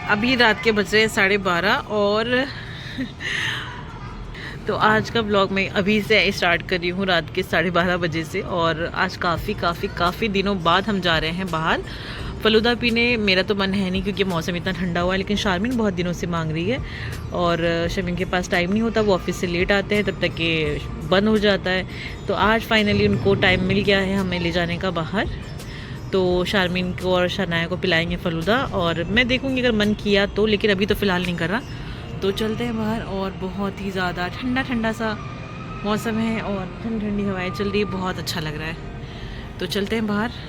अभी रात के बज रहे हैं 12:30 और तो आज का ब्लॉग मैं अभी से स्टार्ट कर रही हूँ रात के 12:30 बजे से। और आज काफ़ी दिनों बाद हम जा रहे हैं बाहर फलूदा पीने। मेरा तो मन है नहीं क्योंकि मौसम इतना ठंडा हुआ है, लेकिन शारमीन बहुत दिनों से मांग रही है और शमीन के पास टाइम नहीं होता, वो ऑफिस से लेट आते हैं, तब तक ये बंद हो जाता है। तो आज फाइनली उनको टाइम मिल गया है हमें ले जाने का बाहर। तो शारमीन को और शनाया को पिलाएंगे फलूदा और मैं देखूंगी अगर मन किया तो, लेकिन अभी तो फ़िलहाल नहीं कर रहा। तो चलते हैं बाहर और बहुत ही ज़्यादा ठंडा सा मौसम है और ठंडी ठंडी हवाएं चल रही है, बहुत अच्छा लग रहा है। तो चलते हैं बाहर।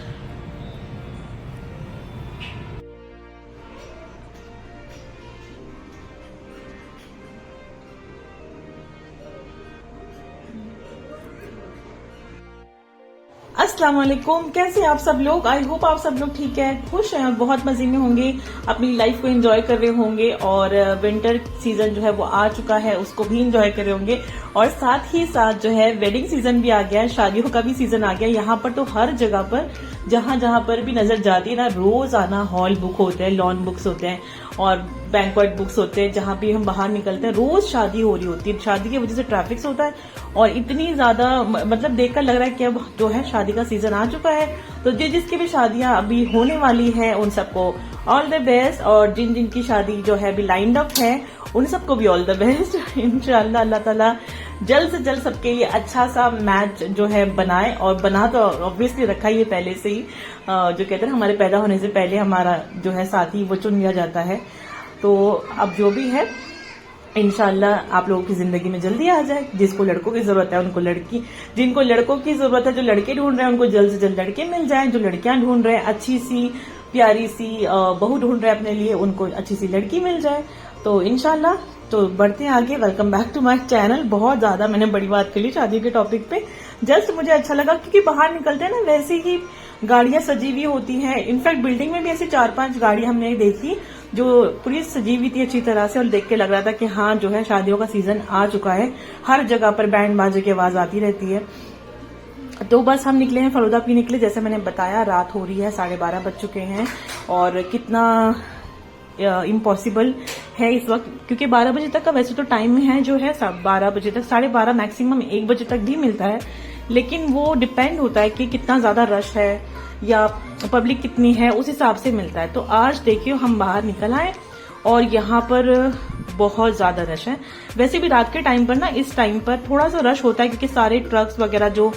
अस्सलाम वालेकुम, कैसे आप सब लोग? आई होप आप सब लोग ठीक है, खुश हैं और बहुत मजे में होंगे, अपनी लाइफ को एंजॉय कर रहे होंगे। और विंटर सीजन जो है वो आ चुका है, उसको भी एंजॉय कर रहे होंगे। और साथ ही साथ जो है वेडिंग सीजन भी आ गया है, शादियों का भी सीजन आ गया है। यहाँ पर तो हर जगह पर जहां पर भी नजर जाती है ना, रोज आना हॉल बुक होते हैं, लॉन बुक्स होते हैं और बैंक्वेट बुक्स होते हैं। जहां भी हम बाहर निकलते हैं रोज शादी हो रही होती है। शादी की वजह से ट्रैफिक होता है और इतनी ज्यादा मतलब देखकर लग रहा है कि अब जो है शादी का सीजन आ चुका है। तो जिसकी भी शादियां अभी होने वाली है उन सबको ऑल द बेस्ट, और जिनकी शादी जो है अभी लाइंड अप है उन सबको भी ऑल द बेस्ट। इंशाल्लाह अल्लाह ताला जल्द से जल्द सबके लिए अच्छा सा मैच जो है बनाए। और बना तो ऑब्वियसली रखा ही है पहले से ही, जो कहते हैं हमारे पैदा होने से पहले हमारा जो है साथी वो चुन लिया जाता है। तो अब जो भी है इंशाल्लाह आप लोगों की जिंदगी में जल्दी आ जाए। जिसको लड़कों की जरूरत है उनको लड़की, जिनको लड़कों की जरूरत है, जो लड़के ढूंढ रहे हैं उनको जल्द से जल्द लड़के मिल जाएं, जो लड़कियां ढूंढ रहे हैं अच्छी सी प्यारी सी बहू ढूंढ रहे हैं अपने लिए, उनको अच्छी सी लड़की मिल जाए। तो इंशाल्लाह तो बढ़ते हैं आगे। Welcome back to my channel. बहुत ज्यादा मैंने बड़ी बात कर ली शादी के टॉपिक पे, जस्ट मुझे अच्छा लगा क्योंकि बाहर निकलते हैं ना वैसे ही गाड़ियां सजी हुई होती हैं। इनफैक्ट बिल्डिंग में भी ऐसी 4-5 गाड़ियां हमने देखी जो पूरी सजी हुई थी अच्छी तरह से, और देख के लग रहा था कि हाँ जो है शादियों का सीजन आ चुका है। हर जगह पर बैंड बाजे की आवाज आती रहती है। तो बस हम निकले हैं फलूदा पीने के लिए। जैसे मैंने बताया रात हो रही है, 12:30 बज चुके हैं और कितना इम्पॉसिबल है इस वक्त, क्योंकि 12 बजे तक का वैसे तो टाइम है जो है 12 बजे तक, 12:30 मैक्सिमम 1 बजे तक भी मिलता है, लेकिन वो डिपेंड होता है कि कितना ज्यादा रश है या पब्लिक कितनी है, उस हिसाब से मिलता है। तो आज देखिए हम बाहर निकल आए और यहाँ पर बहुत ज्यादा रश है। वैसे भी रात के टाइम पर ना, इस टाइम पर थोड़ा सा रश होता है क्योंकि सारे ट्रक्स वगैरह जो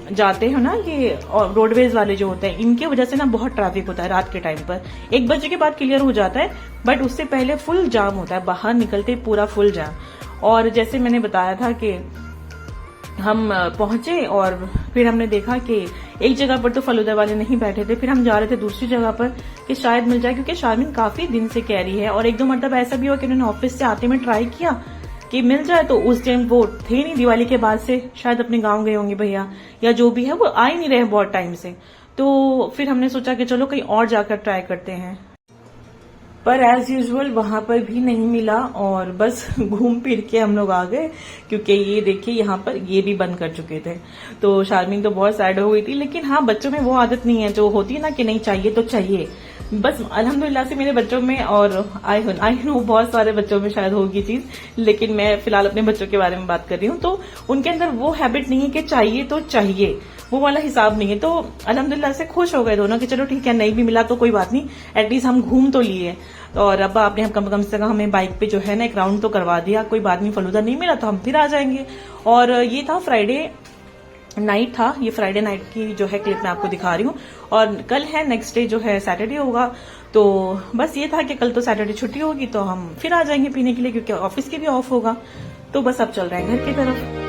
जाते हैं ना, ये रोडवेज वाले जो होते हैं, इनकी वजह से ना बहुत ट्रैफिक होता है रात के टाइम पर। 1 बजे के बाद क्लियर हो जाता है, बट उससे पहले फुल जाम होता है, बाहर निकलते पूरा फुल जाम। और जैसे मैंने बताया था कि हम पहुंचे और फिर हमने देखा कि एक जगह पर तो फलूदा वाले नहीं बैठे थे, फिर हम जा रहे थे दूसरी जगह पर कि शायद मिल जाए, क्योंकि शारमीन काफी दिन से कह रही है। और 1-2 मरतबा ऐसा भी हुआ कि उन्होंने ऑफिस से आते में ट्राई किया कि मिल जाए, तो उस टाइम वो थे नहीं, दिवाली के बाद से शायद अपने गांव गए होंगे भैया या जो भी है, वो आ ही नहीं रहे बहुत टाइम से। तो फिर हमने सोचा कि चलो कहीं और जाकर ट्राई करते हैं, पर एज यूजुअल वहां पर भी नहीं मिला और बस घूम फिर के हम लोग आ गए, क्योंकि ये देखिए यहाँ पर ये भी बंद कर चुके थे। तो शारमीन तो बहुत सैड हो गई थी, लेकिन हाँ बच्चों में वो आदत नहीं है जो होती है ना कि नहीं चाहिए तो चाहिए। बस अल्हम्दुलिल्लाह से मेरे बच्चों में, और आई नो बहुत सारे बच्चों में शायद होगी चीज, लेकिन मैं फिलहाल अपने बच्चों के बारे में बात कर रही हूँ। तो उनके अंदर वो हैबिट नहीं है कि चाहिए तो चाहिए, वो वाला हिसाब नहीं है। तो अल्हम्दुलिल्लाह से खुश हो गए दोनों कि चलो ठीक है, नहीं भी मिला तो कोई बात नहीं, एटलीस्ट हम घूम तो लिए। और अब्बा आपने हम कम से कम हमें बाइक पे जो है ना एक राउंड तो करवा दिया, कोई बात नहीं, फलूदा नहीं मिला तो हम फिर आ जाएंगे। और ये था फ्राइडे नाइट था, ये फ्राइडे नाइट की जो है क्लिप मैं आपको दिखा रही हूँ। और कल है नेक्स्ट डे जो है सैटरडे होगा। तो बस ये था कि कल तो सैटरडे छुट्टी होगी तो हम फिर आ जाएंगे पीने के लिए, क्योंकि ऑफिस के भी ऑफ होगा। तो बस अब चल रहे हैं घर की तरफ।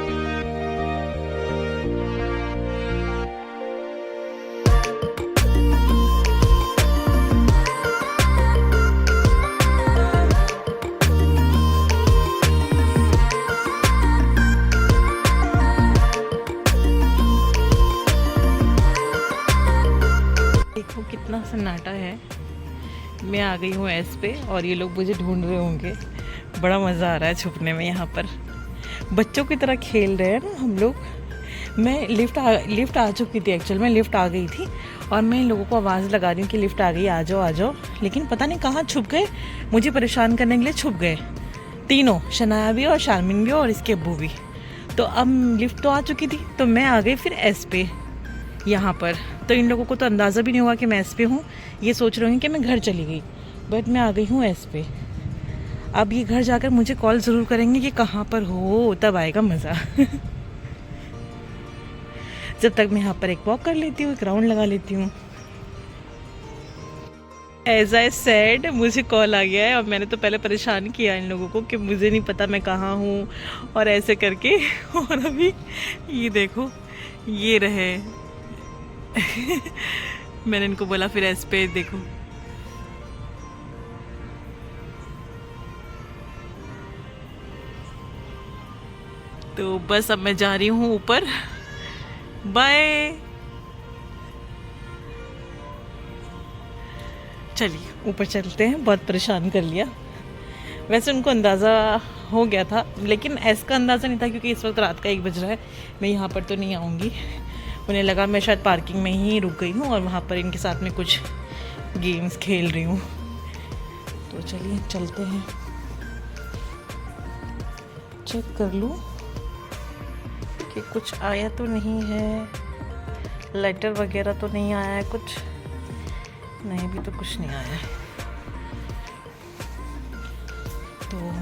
देखो कितना सन्नाटा है। मैं आ गई हूँ एस पे और ये लोग मुझे ढूंढ रहे होंगे। बड़ा मज़ा आ रहा है छुपने में। यहाँ पर बच्चों की तरह खेल रहे हैं ना हम लोग। मैं लिफ्ट आ चुकी थी, एक्चुअल में लिफ्ट आ गई थी और मैं इन लोगों को आवाज़ लगा रही हूँ कि लिफ्ट आ गई, आ जाओ आ जाओ, लेकिन पता नहीं कहाँ छुप गए, मुझे परेशान करने के लिए छुप गए तीनों, शनाया भी और शारमिन भी और इसके अब्बू भी। तो अब लिफ्ट तो आ चुकी थी, तो मैं आ गई फिर एस पे यहाँ पर। तो इन लोगों को तो अंदाज़ा भी नहीं हुआ कि मैं एस पे हूँ, ये सोच रहे होंगे कि मैं घर चली गई, बट मैं आ गई हूँ एस पे। अब ये घर जाकर मुझे कॉल ज़रूर करेंगे कि कहाँ पर हो, तब आएगा मज़ा। जब तक मैं यहाँ पर एक वॉक कर लेती हूँ, एक राउंड लगा लेती हूँ। एज आई सेड मुझे कॉल आ गया है और मैंने तो पहले परेशान किया इन लोगों को कि मुझे नहीं पता मैं कहाँ हूँ और ऐसे करके। और अभी ये देखो ये रहे। मैंने इनको बोला फिर एस पे देखो। तो बस अब मैं जा रही हूँ ऊपर, बाय। चलिए ऊपर चलते हैं, बहुत परेशान कर लिया। वैसे उनको अंदाज़ा हो गया था, लेकिन एस का अंदाज़ा नहीं था क्योंकि इस वक्त रात का 1 बज रहा है, मैं यहाँ पर तो नहीं आऊँगी। उन्हें लगा मैं शायद पार्किंग में ही रुक गई हूँ और वहाँ पर इनके साथ में कुछ गेम्स खेल रही हूँ। तो चलिए चलते हैं, चेक कर लूँ कि कुछ आया तो नहीं है, लेटर वगैरह तो नहीं आया है कुछ, नहीं भी तो कुछ नहीं आया है। तो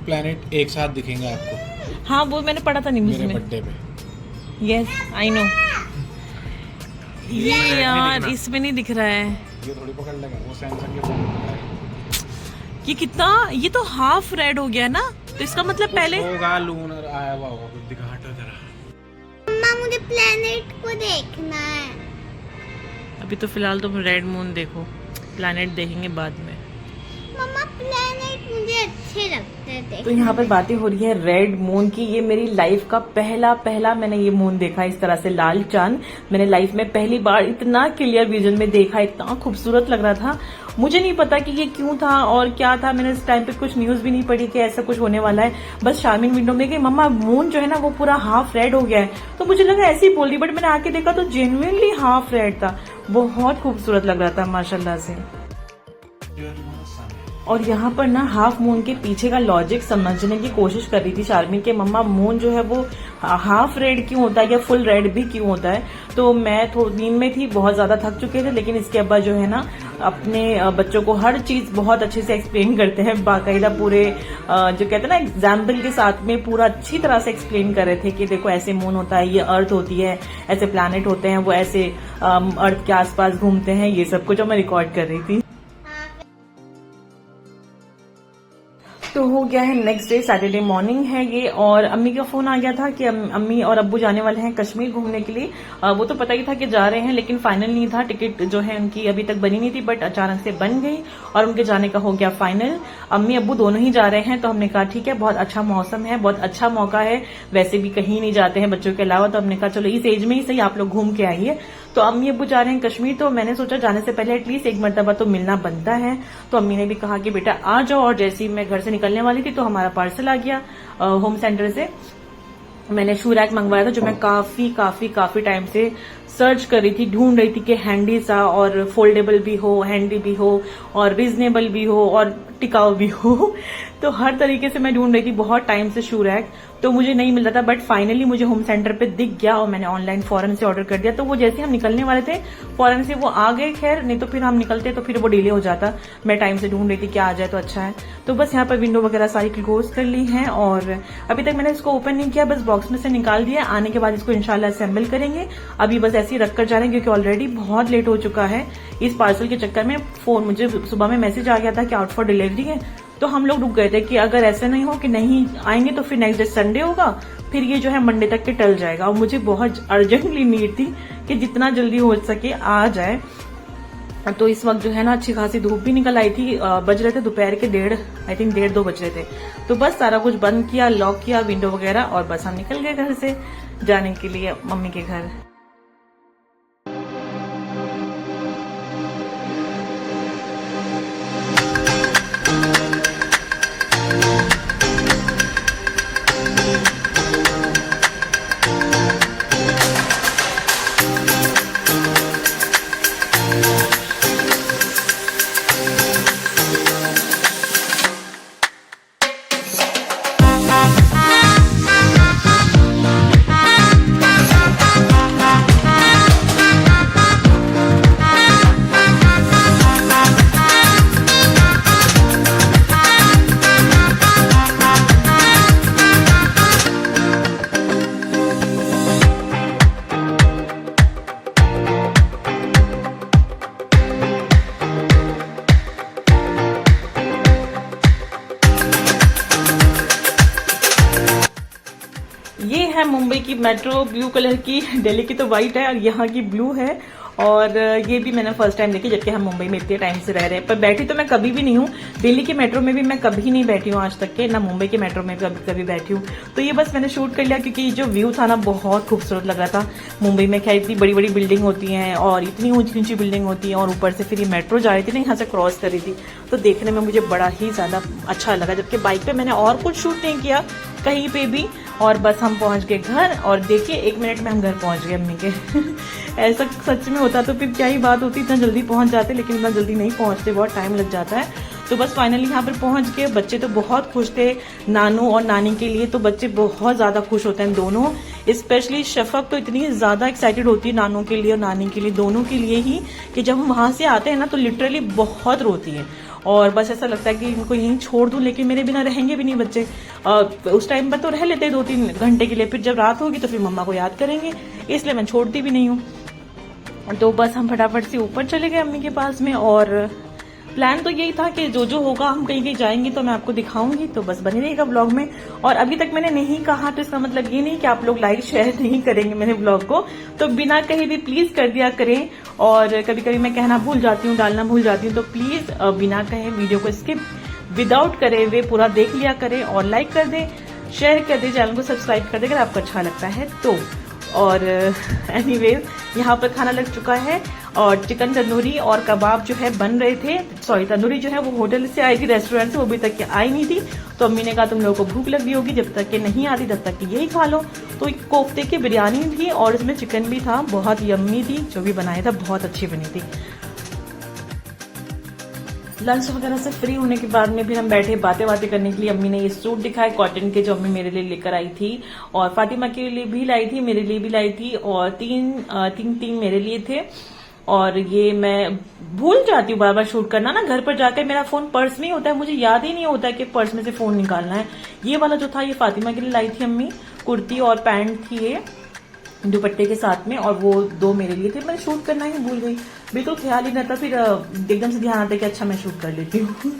प्लैनेट एक साथ दिखेंगे आपको। हाँ वो मैंने पढ़ा था न्यूज़ मेरे में। बर्थडे पे। Yes I know. ये यार इसमें नहीं दिख रहा है, ये थोड़ी पकड़ लेगा, वो सैमसंग के फोन में पकड़ा है। ये कितना, ये तो हाफ रेड हो गया ना, तो इसका मतलब पहले होगा लूनर आया हुआ होगा, कुछ दिखा हटो जरा। मम्मा मुझे प्लेनेट को देखना है। अभी तो फिलहाल तुम रेड मून देखो, प्लैनेट देखेंगे बाद में। मम्मा प्लेनेट मुझे अच्छे लगते थे। तो यहाँ पर बातें हो रही है रेड मून की। ये मेरी लाइफ का पहला मैंने ये मून देखा इस तरह से, लाल चांद मैंने लाइफ में पहली बार इतना क्लियर विजन में देखा, इतना खूबसूरत लग रहा था। मुझे नहीं पता कि ये क्यों था और क्या था, मैंने इस टाइम पे कुछ न्यूज भी नहीं पढ़ी कि ऐसा कुछ होने वाला है। बस शारमिन विंडो में कि मम्मा मून जो है ना वो पूरा हाफ रेड हो गया है, तो मुझे लगा ऐसे ही बोल रही, बट मैंने आके देखा तो जेन्युइनली हाफ रेड था। बहुत खूबसूरत लग रहा था माशाल्लाह से। और यहाँ पर ना हाफ मून के पीछे का लॉजिक समझने की कोशिश कर रही थी शारमिन के, मम्मा मून जो है वो हाफ रेड क्यों होता है या फुल रेड भी क्यों होता है। तो मैं थोड़ी नींद में थी, बहुत ज्यादा थक चुके थे, लेकिन इसके अब्बा जो है ना अपने बच्चों को हर चीज बहुत अच्छे से एक्सप्लेन करते हैं, बाकायदा पूरे जो कहते हैं ना एग्जाम्पल के साथ में पूरा अच्छी तरह से एक्सप्लेन कर रहे थे कि देखो ऐसे मून होता है, ये अर्थ होती है, ऐसे प्लैनेट होते हैं, वो ऐसे अर्थ के आसपास घूमते हैं, ये सब कुछ मैं रिकॉर्ड कर रही थी। तो हो गया है नेक्स्ट डे, सैटरडे मॉर्निंग है ये, और अम्मी का फोन आ गया था कि अम्मी और अब्बू जाने वाले हैं कश्मीर घूमने के लिए। वो तो पता ही था कि जा रहे हैं, लेकिन फाइनल नहीं था, टिकट जो है उनकी अभी तक बनी नहीं थी, बट अचानक से बन गई और उनके जाने का हो गया फाइनल। अम्मी अब्बू दोनों ही जा रहे हैं, तो हमने कहा ठीक है, बहुत अच्छा मौसम है, बहुत अच्छा मौका है, वैसे भी कहीं नहीं जाते हैं बच्चों के अलावा, तो हमने कहा चलो इस एज में ही सही आप लोग घूम के आइए। तो अम्मी अब्बू जा रहे हैं कश्मीर, तो मैंने सोचा जाने से पहले एटलीस्ट एक मरतबा तो मिलना बनता है। तो अम्मी ने भी कहा कि बेटा आ जाओ, और जैसे ही मैं घर से निकलने वाली थी तो हमारा पार्सल आ गया होम सेंटर से। मैंने शू रैक मंगवाया था जो मैं काफी टाइम से सर्च कर रही थी, ढूंढ रही थी कि हैंडी सा और फोल्डेबल भी हो, हैंडी भी हो और रीजनेबल भी हो और टिकाऊ भी हो। तो हर तरीके से मैं ढूंढ रही थी बहुत टाइम से शू रैक, तो मुझे नहीं मिल रहा था, बट फाइनली मुझे होम सेंटर पे दिख गया और मैंने ऑनलाइन फौरन से ऑर्डर कर दिया। तो वो जैसे हम निकलने वाले थे फौरन से वो आ गए, खैर नहीं तो फिर हम निकलते तो फिर वो डिले हो जाता। मैं टाइम से ढूंढ रही थी कि आ जाए तो अच्छा है। तो बस यहाँ पर विंडो वगैरह सारी क्लोज कर ली है और अभी तक मैंने इसको ओपन नहीं किया, बस बॉक्स में से निकाल दिया। आने के बाद इसको इंशाल्लाह असेंबल करेंगे। अभी बस ऐसे ही रख कर जा रहे हैं क्योंकि ऑलरेडी बहुत लेट हो चुका है। इस पार्सल के चक्कर में मुझे सुबह में मैसेज आ गया था कि आउट फॉर डिलीवरी है, तो हम लोग रुक गए थे कि अगर ऐसा नहीं हो कि नहीं आएंगे तो फिर नेक्स्ट डे संडे होगा, फिर ये जो है मंडे तक के टल जाएगा। और मुझे बहुत अर्जेंटली नीड थी कि जितना जल्दी हो सके आ जाए। तो इस वक्त जो है ना अच्छी खासी धूप भी निकल आई थी। बज रहे थे दोपहर के 1:30 बज रहे थे। तो बस सारा कुछ बंद किया, लॉक किया विंडो वगैरह, और बस हम निकल गए घर से जाने के लिए मम्मी के घर। ये है मुंबई की मेट्रो, ब्लू कलर की। दिल्ली की तो वाइट है और यहाँ की ब्लू है। और ये भी मैंने फर्स्ट टाइम देखी, जबकि हम मुंबई में इतने टाइम से रह रहे हैं। पर बैठी तो मैं कभी भी नहीं हूँ, दिल्ली की मेट्रो में भी मैं कभी नहीं बैठी हूँ आज तक के, ना मुंबई की मेट्रो में कभी बैठी हूँ। तो ये बस मैंने शूट कर लिया क्योंकि जो व्यू था ना बहुत खूबसूरत लग रहा था। मुंबई में क्या इतनी बड़ी बड़ी बिल्डिंग होती हैं और इतनी ऊंची ऊंची बिल्डिंग होती है, और ऊपर से फिर ये मेट्रो जा रही थी ना, यहाँ से क्रॉस कर रही थी। तो देखने में मुझे बड़ा ही ज्यादा अच्छा लगा। जबकि बाइक पे मैंने और कुछ शूट नहीं किया कहीं पे भी। और बस हम पहुंच गए घर, और देखिए 1 मिनट में हम घर पहुंच गए अम्मी के। ऐसा सच में होता तो फिर क्या ही बात होती, इतना जल्दी पहुंच जाते, लेकिन इतना जल्दी नहीं पहुंचते, बहुत टाइम लग जाता है। तो बस फाइनली यहाँ पर पहुंच गए। बच्चे तो बहुत खुश थे, नानू और नानी के लिए तो बच्चे बहुत ज्यादा खुश होते हैं दोनों। स्पेशली शफक तो इतनी ज्यादा एक्साइटेड होती है नानू के लिए और नानी के लिए, दोनों के लिए ही, कि जब हम वहां से आते हैं ना तो लिटरली बहुत रोती है। और बस ऐसा लगता है कि इनको यहीं छोड़ दूं, लेकिन मेरे बिना रहेंगे भी नहीं बच्चे। उस टाइम पर तो रह लेते 2-3 घंटे के लिए, फिर जब रात होगी तो फिर मम्मा को याद करेंगे, इसलिए मैं छोड़ती भी नहीं हूँ। तो बस हम फटाफट से ऊपर चले गए अम्मी के पास में। और प्लान तो यही था कि जो होगा हम कहीं जाएंगे तो मैं आपको दिखाऊंगी, तो बस बने रहेगा ब्लॉग में। और अभी तक मैंने नहीं कहा तो इसका मतलब ये नहीं कि आप लोग लाइक शेयर नहीं करेंगे मेरे ब्लॉग को, तो बिना कहीं भी प्लीज कर दिया करें। और कभी कभी मैं कहना भूल जाती हूँ, डालना भूल जाती हूँ, तो प्लीज बिना कहे वीडियो को स्किप विदाउट करे वे पूरा देख लिया करें, और लाइक कर दे, शेयर कर दे, चैनल को सब्सक्राइब कर दे अगर आपको अच्छा लगता है तो। और एनीवेज यहाँ पर खाना लग चुका है, और चिकन तंदूरी और कबाब जो है बन रहे थे। सॉरी, तंदूरी जो है वो होटल से आई थी, रेस्टोरेंट से, वो अभी तक आई नहीं थी। तो अम्मी ने कहा तुम लोगों को भूख लगी होगी, जब तक कि नहीं आती तब तक कि यही खा लो। तो एक कोफ्ते की बिरयानी थी और इसमें चिकन भी था, बहुत यम्मी थी। जो भी बनाया था बहुत अच्छी बनी थी। लंच वगैरह से फ्री होने के बाद में फिर हम बैठे बातें करने के लिए। अम्मी ने ये सूट दिखाए कॉटन के, जो अम्मी मेरे लिए लेकर आई थी, और फातिमा के लिए भी लाई थी, मेरे लिए भी लाई थी, और तीन मेरे लिए थे। और ये मैं भूल जाती हूँ बार बार शूट करना ना, घर पर जाकर मेरा फोन पर्स में ही होता है, मुझे याद ही नहीं होता है कि पर्स में से फोन निकालना है। ये वाला जो था ये फातिमा के लिए लाई थी अम्मी, कुर्ती और पैंट थी ये दुपट्टे के साथ में, और वो 2 मेरे लिए थे। मैं शूट करना ही भूल गई, बिल्कुल ख्याल ही नहीं था। फिर एकदम से ध्यान आता कि अच्छा मैं शूट कर लेती हूँ।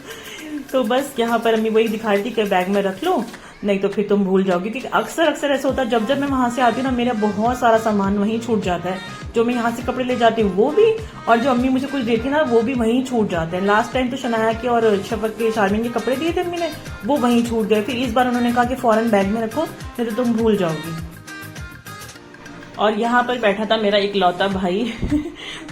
तो बस यहाँ पर अम्मी वही दिखा रही थी कि बैग में रख लो, नहीं तो फिर तुम भूल जाओगी। क्योंकि अक्सर ऐसा होता है, जब मैं वहां से आती हूँ ना, मेरा बहुत सारा सामान वहीं छूट जाता है। जो मैं यहाँ से कपड़े ले जाती हूँ वो भी, और जो अम्मी मुझे कुछ देती है ना वो भी वहीं छूट जाते हैं। लास्ट टाइम तो शनाया के और शफक के, शारमीन के कपड़े दिए थे अम्मी ने, वो वहीं छूट गए। फिर इस बार उन्होंने कहा कि फौरन बैग में रखो, नहीं तो तुम भूल जाओगी। और यहाँ पर बैठा था मेरा इकलौता भाई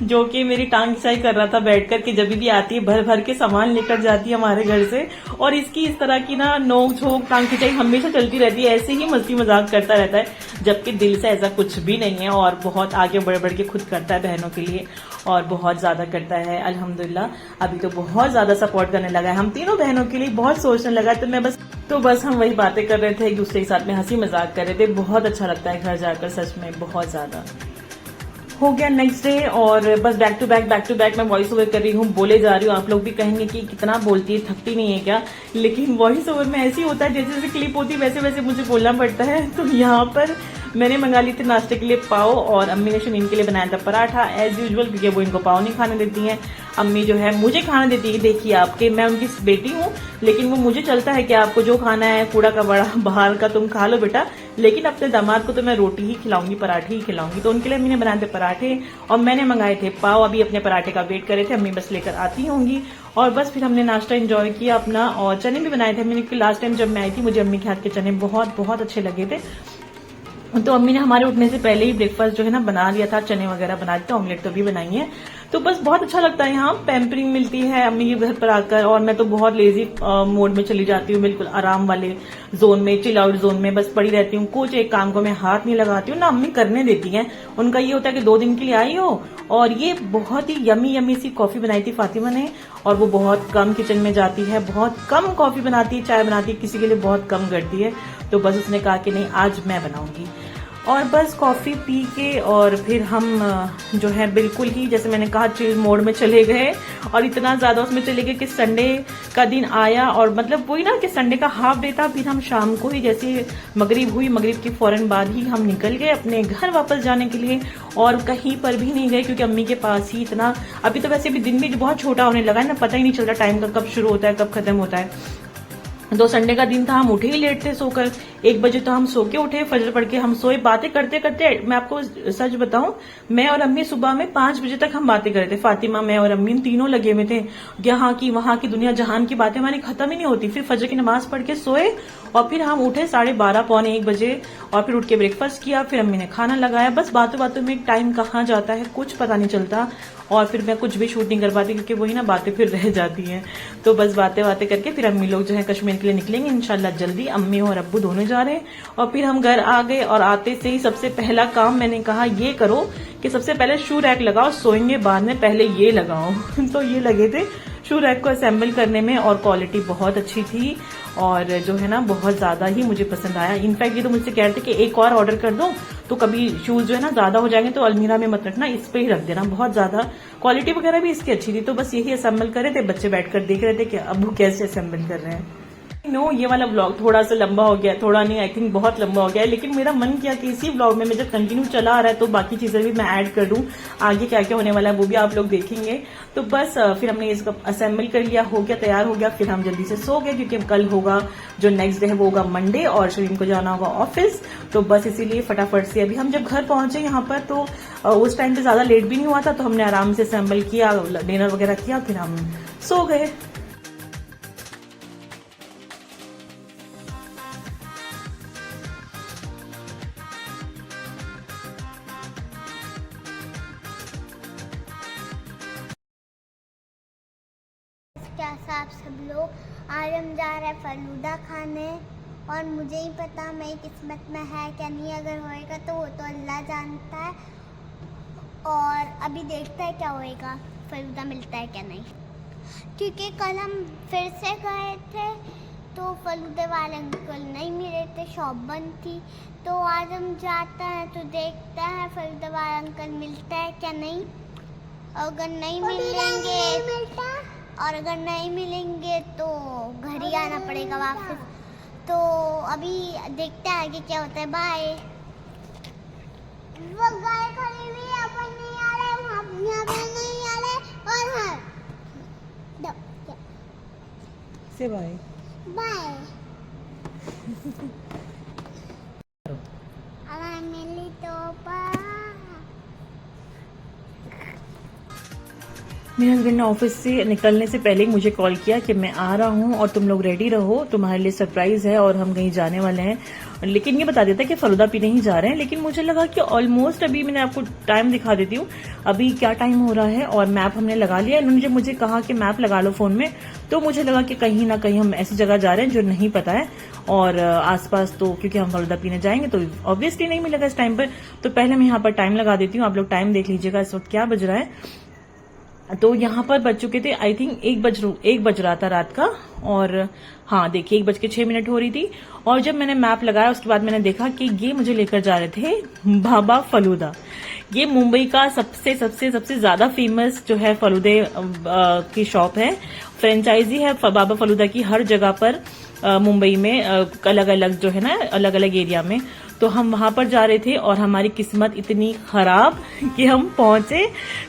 जो कि मेरी टांग खिंचाई कर रहा था बैठकर, कि जब भी आती है भर भर के सामान लेकर जाती है हमारे घर से। और इसकी इस तरह की ना नोक झोंक, टांग खिंचाई हमेशा चलती रहती है, ऐसे ही मस्ती मजाक करता रहता है, जबकि दिल से ऐसा कुछ भी नहीं है। और बहुत आगे बढ़ के खुद करता है बहनों के लिए, और बहुत ज्यादा करता है अल्हम्दुलिल्लाह। अभी तो बहुत ज्यादा सपोर्ट करने लगा है, हम तीनों बहनों के लिए बहुत सोचने लगा है। तो बस हम वही बातें कर रहे थे, एक दूसरे के साथ में हंसी मजाक कर रहे थे। बहुत अच्छा लगता है घर जाकर, सच में बहुत ज्यादा। हो गया नेक्स्ट डे, और बस बैक टू बैक मैं वॉइस ओवर कर रही हूँ, बोले जा रही हूँ। आप लोग भी कहेंगे कि कितना बोलती है, थकती नहीं है क्या? लेकिन वॉइस ओवर में ऐसी होता है, जैसे जैसे क्लिप होती है वैसे वैसे मुझे बोलना पड़ता है। तो यहाँ पर मैंने मंगा ली थी नाश्ते के लिए पाव और अम्मी ने शमीन के लिए बनाया था पराठा एज यूजुअल, क्योंकि वो इनको पाव नहीं खाने देती हैं। अम्मी जो है मुझे खाना देती है। देखिए आपके, मैं उनकी बेटी हूँ, लेकिन वो मुझे चलता है कि आपको जो खाना है कूड़ा का बड़ा बाहर का तुम खा लो बेटा, लेकिन अपने दामाद को तो मैं रोटी ही खिलाऊंगी, पराठे ही खिलाऊंगी। तो उनके लिए अम्मी ने बनाए थे पराठे और मैंने मंगाए थे पाव। अभी अपने पराठे का वेट कर रहे थे, अम्मी बस लेकर आती होंगी। और बस फिर हमने नाश्ता एंजॉय किया अपना, और चने भी बनाए थे। मैंने लास्ट टाइम जब मैं आई थी मुझे अम्मी के हाथ के चने बहुत बहुत अच्छे लगे थे, तो अम्मी ने हमारे उठने से पहले ही ब्रेकफास्ट जो है ना बना लिया था, चने वगैरह बना दिए, ऑमलेट तो भी बनाई है। तो बस बहुत अच्छा लगता है, यहाँ पैम्परिंग मिलती है अम्मी के घर पर आकर। और मैं तो बहुत लेजी मोड में चली जाती हूँ, बिल्कुल आराम वाले जोन में, चिल आउट जोन में बस पड़ी रहती हूँ। कुछ एक काम को मैं हाथ नहीं लगाती हूँ ना, अम्मी करने देती हैं। उनका ये होता है कि 2 दिन के लिए आई हो। और ये बहुत ही यमी यमी सी कॉफी बनाई थी फातिमा ने, और वो बहुत कम किचन में जाती है, बहुत कम कॉफी बनाती है, चाय बनाती है, किसी के लिए बहुत कम करती है। तो बस उसने कहा कि नहीं आज मैं बनाऊंगी। और बस कॉफी पी के और फिर हम जो है बिल्कुल ही जैसे मैंने कहा चिल मोड में चले गए। और इतना ज्यादा उसमें चले गए कि संडे का दिन आया, और मतलब वही ना कि संडे का हाफ डे था। फिर हम शाम को ही जैसे मगरिब हुई, मगरिब के फौरन बाद ही हम निकल गए अपने घर वापस जाने के लिए, और कहीं पर भी नहीं गए क्योंकि अम्मी के पास ही इतना, अभी तो वैसे भी दिन भी बहुत छोटा होने लगा है ना, पता ही नहीं चलता टाइम का कब शुरू होता है कब खत्म होता है। तो संडे का दिन था, हम उठे ही लेट थे सोकर, 1 बजे तो हम सो के उठे, फजर पढ़ के हम सोए। बातें करते करते, मैं आपको सच बताऊं, मैं और अम्मी सुबह में 5 बजे तक हम बातें कर रहे थे। फातिमा, मैं और अम्मी तीनों लगे हुए थे, यहाँ की वहां की दुनिया जहान की बातें हमारी खत्म ही नहीं होती। फिर फजर की नमाज पढ़ के सोए और फिर हम उठे 12:30 पौने 1 बजे, और फिर उठ के ब्रेकफास्ट किया, फिर अम्मी ने खाना लगाया। बस बातों बातों में टाइम कहाँ जाता है कुछ पता नहीं चलता, और फिर मैं कुछ भी शूट नहीं कर पाती क्योंकि वही ना बातें फिर रह जाती हैं। तो बस बातें बातें करके फिर अम्मी लोग जो है कश्मीर के लिए निकलेंगे इंशाल्लाह जल्दी, अम्मी और अब्बू दोनों जा रहे हैं। और फिर हम घर आ गए, और आते से ही सबसे पहला काम मैंने कहा ये करो कि सबसे पहले शू रैक लगाओ, सोएंगे बाद में, पहले ये लगाओ। तो ये लगे थे शू रैक को असेंबल करने में, और क्वालिटी बहुत अच्छी थी, और जो है ना बहुत ज्यादा ही मुझे पसंद आया। इनफैक्ट ये तो मुझसे कह रहे थे कि एक और ऑर्डर कर दो, तो कभी शूज जो है ना ज्यादा हो जाएंगे तो अलमीरा में मत रखना, इस पे ही रख देना। बहुत ज्यादा क्वालिटी वगैरह भी इसकी अच्छी थी। तो बस यही असेंबल कर रहे थे, बच्चे बैठकर देख रहे थे कि अब्बू कैसे असेंबल कर रहे हैं। नो ये वाला व्लॉग थोड़ा सा लंबा हो गया, थोड़ा नहीं आई थिंक बहुत लंबा हो गया है, लेकिन मेरा मन किया कि इसी व्लॉग में जब कंटिन्यू चला आ रहा है तो बाकी चीजें भी मैं ऐड कर दूं, आगे क्या क्या होने वाला है वो भी आप लोग देखेंगे। तो बस फिर हमने इसको असेंबल कर लिया, हो गया, तैयार हो गया। फिर हम जल्दी से सो गए क्योंकि कल होगा जो नेक्स्ट डे है वो होगा मंडे, और शरीन को जाना होगा ऑफिस। तो बस इसीलिए फटाफट से अभी हम जब घर पहुंचे यहाँ पर तो उस टाइम पे ज्यादा लेट भी नहीं हुआ था, तो हमने आराम से असेंबल किया, डिनर वगैरह किया, फिर हम सो गए। कैसा आप सब लोग, आज हम जा रहे हैं फलूदा खाने, और मुझे ही पता मेरी किस्मत में है क्या नहीं, अगर होएगा तो वो तो अल्लाह जानता है। और अभी देखता है क्या होएगा, फलूदा मिलता है क्या नहीं, क्योंकि कल हम फिर से गए थे तो फलूदे वाले अंकल नहीं मिले थे, शॉप बंद थी। तो आज हम जाते हैं तो देखते हैं फलूदे वाला अंकल मिलता है क्या नहीं। अगर नहीं मिलेंगे, और अगर नहीं मिलेंगे तो घर ही आना पड़ेगा वापस। तो अभी देखते हैं आगे क्या होता है। बाय। वो गाय खड़ी हुई है, अपन नहीं आ रहे, वहाँ यहाँ पे नहीं आ रहे, और हाँ से बाय बाय। अगर मिली तो मेरे हस्बैंड ने ऑफिस से निकलने से पहले ही मुझे कॉल किया कि मैं आ रहा हूँ और तुम लोग रेडी रहो, तुम्हारे लिए सरप्राइज है और हम कहीं जाने वाले हैं। लेकिन ये बता देता कि फलूदा पीने ही जा रहे हैं, लेकिन मुझे लगा कि ऑलमोस्ट, अभी मैंने आपको टाइम दिखा देती हूँ अभी क्या टाइम हो रहा है, और मैप हमने लगा लिया। इन्होंने जब मुझे कहा कि मैप लगा लो फोन में, तो मुझे लगा कि कहीं ना कहीं हम ऐसी जगह जा रहे हैं जो नहीं पता है, और आसपास तो क्योंकि हम फलूदा पीने जाएंगे तो ऑब्वियसली नहीं मिलेगा इस टाइम पर। तो पहले मैं यहाँ पर टाइम लगा देती हूँ, आप लोग टाइम देख लीजिएगा इस वक्त क्या बज रहा है। तो यहाँ पर बज चुके थे आई थिंक 1 बज रहा था रात का, और हाँ देखिए 1:06 हो रही थी। और जब मैंने मैप लगाया उसके बाद मैंने देखा कि ये मुझे लेकर जा रहे थे बाबा फलूदा। ये मुंबई का सबसे सबसे सबसे ज्यादा फेमस जो है फलूदे की शॉप है, फ्रेंचाइजी है बाबा फलूदा की हर जगह पर मुंबई में, अलग अलग जो है ना अलग अलग एरिया में। तो हम वहां पर जा रहे थे और हमारी किस्मत इतनी खराब कि हम पहुंचे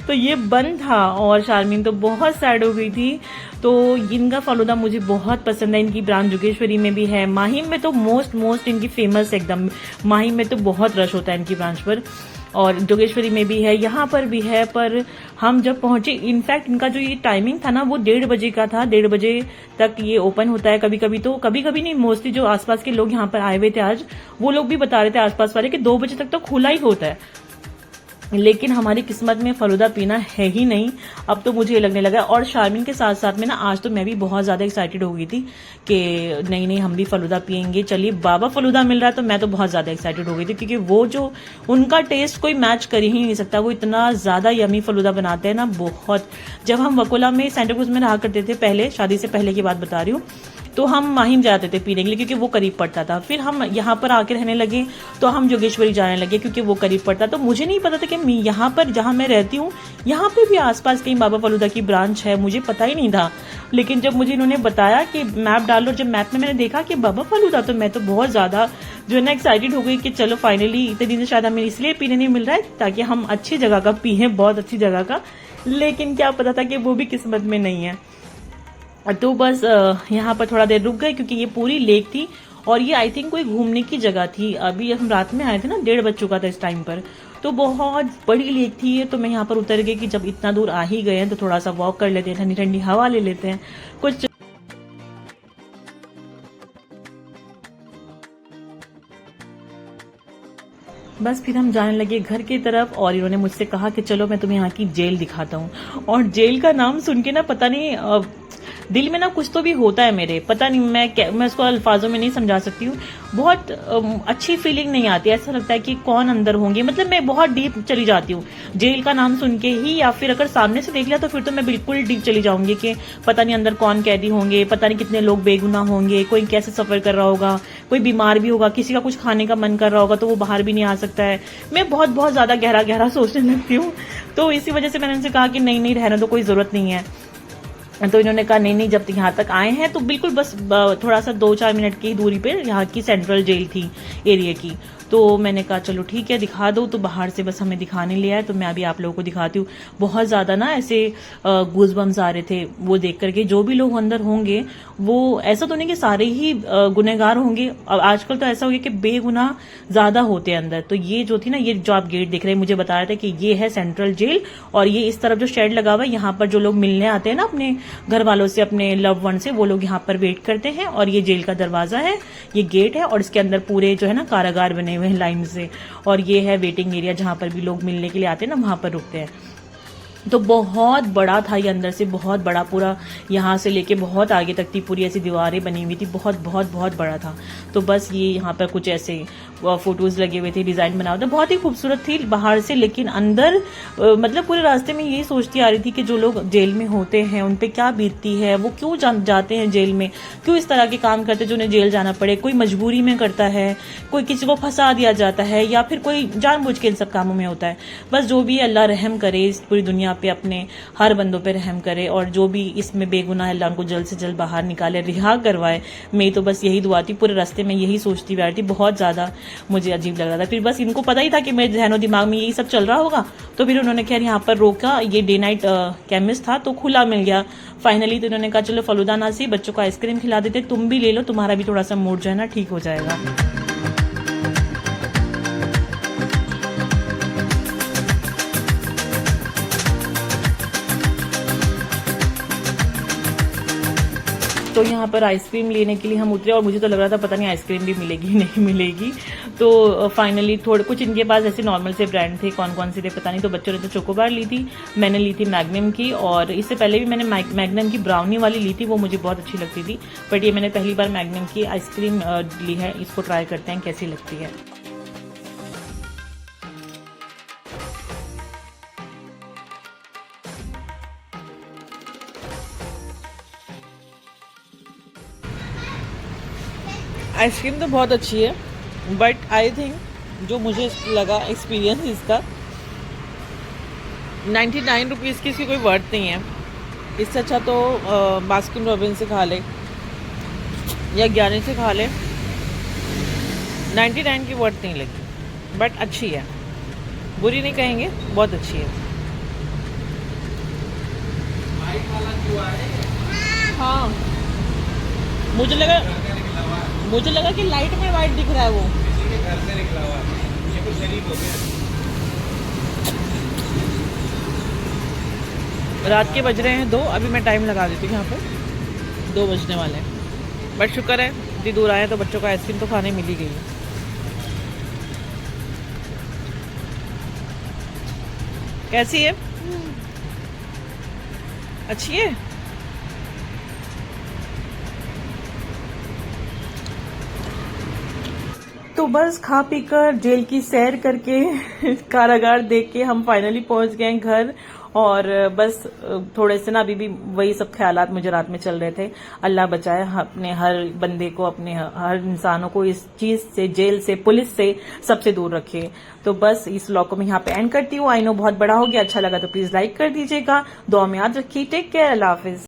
तो ये बंद था और शारमीन तो बहुत सैड हो गई थी। तो इनका फालूदा मुझे बहुत पसंद है। इनकी ब्रांच जोगेश्वरी में भी है, माहिम में तो मोस्ट इनकी फेमस एकदम। माहिम में तो बहुत रश होता है इनकी ब्रांच पर, और जोगेश्वरी में भी है, यहाँ पर भी है। पर हम जब पहुंचे, इनफैक्ट इनका जो ये टाइमिंग था ना वो 1:30 बजे का था। 1:30 बजे तक ये ओपन होता है। कभी कभी तो, कभी कभी नहीं, मोस्टली जो आसपास के लोग यहाँ पर आए हुए थे आज, वो लोग भी बता रहे थे आसपास वाले कि 2 बजे तक तो खुला ही होता है। लेकिन हमारी किस्मत में फालूदा पीना है ही नहीं। अब तो मुझे लगने लगा। और शारमीन के साथ साथ में ना आज तो मैं भी बहुत ज्यादा एक्साइटेड हो गई थी कि नहीं हम भी फालूदा पियेंगे, चलिए बाबा फालूदा मिल रहा है। तो मैं तो बहुत ज्यादा एक्साइटेड हो गई थी क्योंकि वो जो उनका टेस्ट कोई मैच कर ही नहीं सकता। वो इतना ज्यादा यमी फालूदा बनाते हैं ना, बहुत। जब हम वकोला में सेंटा क्रूज में रहा करते थे पहले, शादी से पहले की बात बता रही हूँ, तो हम माहिम जाते थे पीने के लिए क्योंकि वो करीब पड़ता था। फिर हम यहाँ पर आके रहने लगे तो हम जोगेश्वरी जाने लगे क्योंकि वो करीब पड़ता। तो मुझे नहीं पता था कि यहाँ पर जहाँ मैं रहती हूँ यहाँ पे भी आसपास कहीं बाबा फालूदा की ब्रांच है, मुझे पता ही नहीं था। लेकिन जब मुझे इन्होंने बताया कि मैप डालो, जब मैप में मैंने देखा कि बाबा फालूदा, तो मैं तो बहुत ज्यादा जो है ना एक्साइटेड हो गई कि चलो फाइनली, इतने दिन से शायद हमें इसलिए पीने नहीं मिल रहा है ताकि हम अच्छी जगह का पिए, बहुत अच्छी जगह का। लेकिन क्या पता था कि वो भी किस्मत में नहीं है। तो बस यहाँ पर थोड़ा देर रुक गए क्योंकि ये पूरी लेक थी और ये आई थिंक कोई घूमने की जगह थी। अभी हम रात में आए थे ना, 1:30 बज चुका था इस टाइम पर, तो बहुत बड़ी लेक थी। तो मैं यहाँ पर उतर गई कि जब इतना दूर आ ही गए हैं तो थोड़ा सा वॉक कर लेते हैं, ठंडी ठंडी हवा ले लेते हैं कुछ। बस फिर हम जाने लगे घर की तरफ और इन्होंने मुझसे कहा कि चलो मैं तुम्हें यहाँ की जेल दिखाता हूँ। और जेल का नाम सुन के ना पता नहीं दिल में ना कुछ तो भी होता है मेरे, पता नहीं मैं उसको अल्फाजों में नहीं समझा सकती हूँ। बहुत अच्छी फीलिंग नहीं आती, ऐसा लगता है कि कौन अंदर होंगे, मतलब मैं बहुत डीप चली जाती हूँ जेल का नाम सुन के ही। या फिर अगर सामने से देख लिया तो फिर तो मैं बिल्कुल डीप चली जाऊंगी कि पता नहीं अंदर कौन कैदी होंगे, पता नहीं कितने लोग बेगुनाह होंगे, कोई कैसे सफर कर रहा होगा, कोई बीमार भी होगा, किसी का कुछ खाने का मन कर रहा होगा तो वो बाहर भी नहीं आ सकता है। मैं बहुत ज्यादा गहरा सोचने लगती हूँ। तो इसी वजह से मैंने उनसे कहा कि नहीं रहने दो, कोई जरूरत नहीं है। तो इन्होंने कहा नहीं जब तक यहाँ तक आए हैं तो बिल्कुल बस थोड़ा सा 2-4 मिनट की दूरी पे यहाँ की सेंट्रल जेल थी एरिया की। तो मैंने कहा चलो ठीक है दिखा दो। तो बाहर से बस हमें दिखाने लिया है, तो मैं अभी आप लोगों को दिखाती हूँ। बहुत ज्यादा ना ऐसे गूज़बम्स आ रहे थे वो देख करके। जो भी लोग अंदर होंगे वो ऐसा तो नहीं कि सारे ही गुनहगार होंगे, आजकल तो ऐसा हो गया कि बेगुनाह ज्यादा होते हैं अंदर। तो ये जो थी ना, ये जो आप गेट देख रहे हैं, मुझे बता रहे थे कि ये है सेंट्रल जेल। और ये इस तरफ जो शेड लगा हुआ है, यहाँ पर जो लोग मिलने आते हैं ना अपने घर वालों से, अपने लव वन से, वो लोग यहाँ पर वेट करते हैं। और ये जेल का दरवाजा है, ये गेट है और इसके अंदर पूरे जो है ना कारागार बने हुए हैं लाइन से। और ये है वेटिंग एरिया जहां पर भी लोग मिलने के लिए आते हैं ना, वहां पर रुकते हैं। तो बहुत बड़ा था ये, अंदर से बहुत बड़ा, पूरा यहाँ से लेके बहुत आगे तक थी, पूरी ऐसी दीवारें बनी हुई थी, बहुत बड़ा था। तो बस ये यहाँ पर कुछ ऐसे फोटोज लगे हुए थे, डिजाइन बना हुआ था, बहुत ही खूबसूरत थी बाहर से। लेकिन अंदर मतलब पूरे रास्ते में यही सोचती आ रही थी कि जो लोग जेल में होते हैं उन पे क्या बीतती है, वो क्यों जाते हैं जेल में, क्यों इस तरह के काम करते हैं जो उन्हें जेल जाना पड़े। कोई मजबूरी में करता है, कोई किसी को फंसा दिया जाता है, या फिर कोई जानबूझ के इन सब कामों में होता है। बस जो भी अल्लाह रहम करे इस पूरी दुनिया पे, अपने हर बंदों पे रहम करे, और जो भी इसमें बेगुनाह अल्लाह उनको जल्द से जल्द बाहर निकाले, रिहा करवाए। मैं तो बस यही दुआ थी, पूरे रास्ते में यही सोचती बैठी थी। बहुत ज्यादा मुझे अजीब लग रहा था। फिर बस इनको पता ही था कि मेरे ज़हनो दिमाग में यही सब चल रहा होगा, तो फिर उन्होंने खैर यहाँ पर रोका। ये डे नाइट केमिस्ट था तो खुला मिल गया फाइनली। तो उन्होंने कहा चलो फालूदा ना सी बच्चों को आइसक्रीम खिला देते, तुम भी ले लो, तुम्हारा भी थोड़ा सा मूड जो है ना ठीक हो जाएगा। तो यहाँ पर आइसक्रीम लेने के लिए हम उतरे और मुझे तो लग रहा था पता नहीं आइसक्रीम भी मिलेगी नहीं मिलेगी। तो फाइनली थोड़े कुछ इनके पास ऐसे नॉर्मल से ब्रांड थे, कौन कौन से थे पता नहीं। तो बच्चों ने तो चोकोबार ली थी, मैंने ली थी मैग्नम की, और इससे पहले भी मैंने मैग्नम की ब्राउनी वाली ली थी, वो मुझे बहुत अच्छी लगती थी। बट ये मैंने पहली बार मैग्नम की आइसक्रीम ली है, इसको ट्राई करते हैं कैसी लगती है। आइसक्रीम तो बहुत अच्छी है, बट आई थिंक जो मुझे लगा एक्सपीरियंस इसका 99 रुपीज़ की इसकी कोई वर्थ नहीं है। इससे अच्छा तो बास्किन रॉबिन्स से खा ले या ज्ञानी से खा ले, 99 की वर्थ नहीं लगी, बट अच्छी है, बुरी नहीं कहेंगे, बहुत अच्छी है। हाँ, मुझे लगा कि लाइट में वाइट दिख रहा है वो। घर से निकला हुआ है, ये कुछ शरीफ हो गया। रात के बज रहे हैं 2, अभी मैं टाइम लगा देती हूँ यहाँ पर, 2 बजने वाले हैं। बट शुक्र है इतनी दूर आए तो बच्चों को आइसक्रीम तो खाने मिल ही गई है। कैसी है? अच्छी है। तो बस खा पी कर जेल की सैर करके कारागार देख के हम फाइनली पहुंच गए घर। और बस थोड़े से ना अभी भी वही सब ख्यालात मुझे रात में चल रहे थे। अल्लाह बचाए अपने हर बंदे को, अपने हर इंसानों को इस चीज से, जेल से, पुलिस से, सबसे दूर रखे। तो बस इस व्लॉग को मैं यहाँ पे एंड करती हूँ। आई नो बहुत बड़ा हो गया, अच्छा लगा तो प्लीज लाइक कर दीजिएगा, दुआ में याद रखिए। टेक केयर, अल्लाह हाफिज।